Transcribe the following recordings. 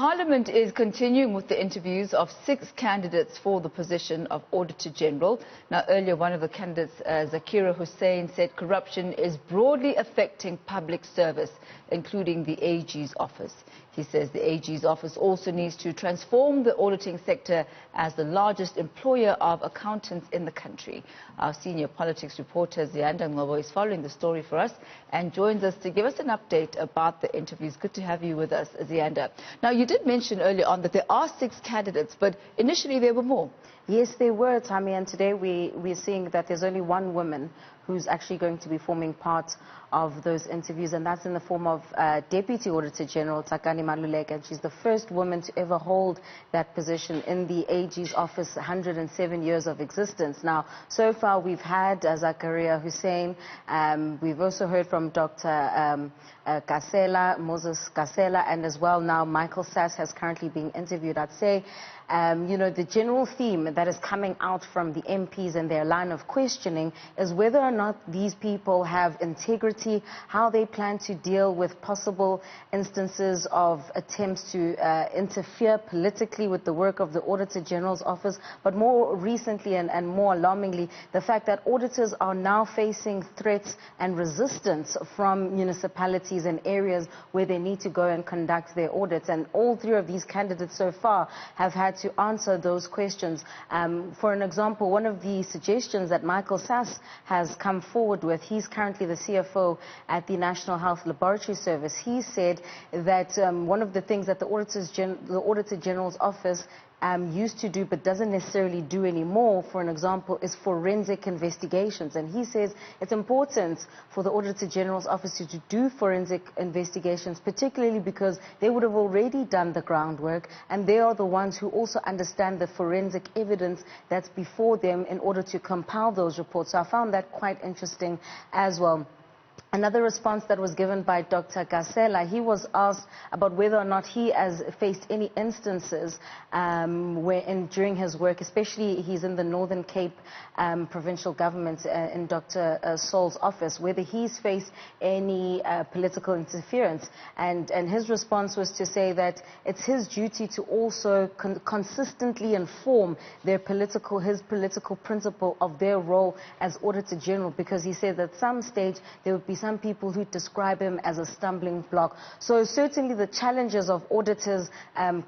Parliament is continuing with the interviews of 6 candidates for the position of Auditor-General. Now, earlier, one of the candidates, Zakir Hussain, said corruption is broadly affecting public service, including the AG's office. He says the AG's office also needs to transform the auditing sector as the largest employer of accountants in the country. Our senior politics reporter, Ziyanda Ngcobo, is following the story for us and joins us to give us an update about the interviews. Good to have you with us, Ziyanda. Now, you did mention earlier on that there are 6 candidates, but initially there were more. Yes, there were, Thami, and today we're seeing that there's only one woman who's actually going to be forming part of those interviews, and that's in the form of Deputy Auditor General Tsakani Maluleka, and she's the first woman to ever hold that position in the AG's office, 107 years of existence. Now, so far we've had Zakir Hussain, we've also heard from Dr. Moses Kasela, and as well now Michael Sass has currently been interviewed. I'd say the general theme that is coming out from the MPs and their line of questioning is whether or not these people have integrity, how they plan to deal with possible instances of attempts to interfere politically with the work of the Auditor General's office, but more recently and more alarmingly, the fact that auditors are now facing threats and resistance from municipalities and areas where they need to go and conduct their audits. And all 3 of these candidates so far have had to answer those questions. For an example, one of the suggestions that Michael Sass has come forward with, he's currently the CFO at the National Health Laboratory Service. He said that one of the things that the Auditor General's office used to do but doesn't necessarily do anymore, for an example, is forensic investigations. And he says it's important for the Auditor General's office to do forensic investigations, particularly because they would have already done the groundwork and they are the ones who also understand the forensic evidence that's before them in order to compile those reports. So I found that quite interesting as well. Another response that was given by Dr. Kasela, he was asked about whether or not he has faced any instances during his work, especially he's in the Northern Cape provincial government in Dr. Saul's office, whether he's faced any political interference. And his response was to say that it's his duty to also consistently inform his political principle of their role as Auditor General, because he said that at some stage there would be some people who describe him as a stumbling block. So certainly the challenges of auditors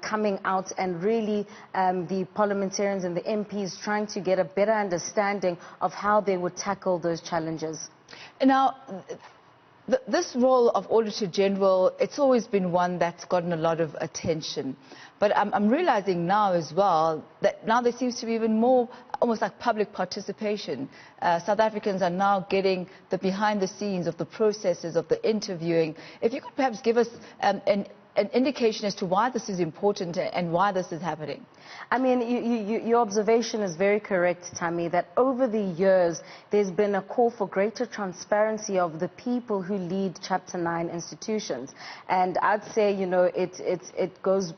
coming out and really the parliamentarians and the MPs trying to get a better understanding of how they would tackle those challenges. Now, this role of Auditor General, it's always been one that's gotten a lot of attention. But I'm realizing now as well that now there seems to be even more, almost like public participation. South Africans are now getting the behind the scenes of the processes of the interviewing. If you could perhaps give us an indication as to why this is important and why this is happening. I mean, your observation is very correct, Thami, that over the years there's been a call for greater transparency of the people who lead Chapter 9 institutions. And I'd say, it goes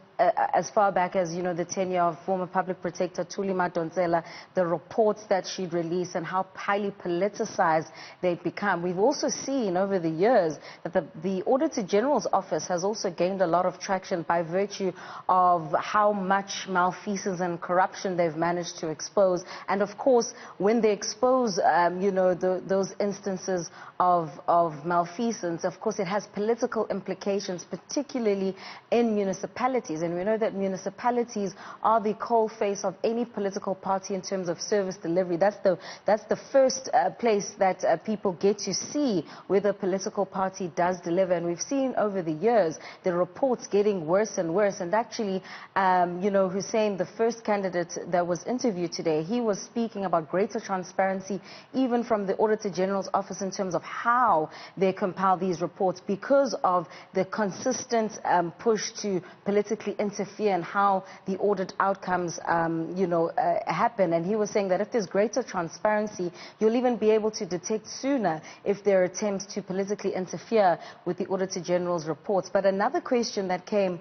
as far back as, the tenure of former Public Protector Thuli Madonsela, the reports that she'd released and how highly politicized they've become. We've also seen over the years that the Auditor General's office has also gained a lot of traction by virtue of how much malfeasance and corruption they've managed to expose. And of course, when they expose, those instances of malfeasance, of course, it has political implications, particularly in municipalities. And we know that municipalities are the cold face of any political party in terms of service delivery. That's the first place that people get to see whether a political party does deliver. And we've seen over the years the reports getting worse and worse. And actually, Hussain, the first candidate that was interviewed today, he was speaking about greater transparency even from the Auditor General's office in terms of how they compile these reports, because of the consistent push to politically interfere in how the audit outcomes, happen. And he was saying that if there's greater transparency, you'll even be able to detect sooner if there are attempts to politically interfere with the Auditor General's reports. But another question that came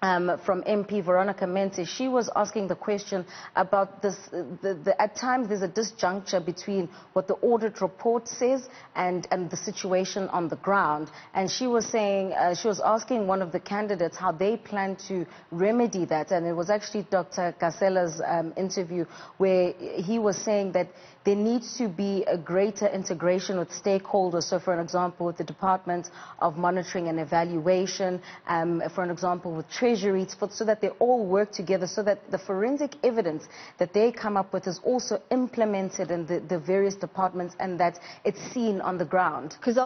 from MP Veronica Menzies. She was asking the question about this, at times there's a disjuncture between what the audit report says and the situation on the ground. And she was saying, she was asking one of the candidates how they plan to remedy that. And it was actually Dr. Kasela's interview where he was saying that there needs to be a greater integration with stakeholders. So, for an example, with the Department of Monitoring and Evaluation, for an example, with Treasury, so that they all work together, so that the forensic evidence that they come up with is also implemented in the various departments and that it's seen on the ground.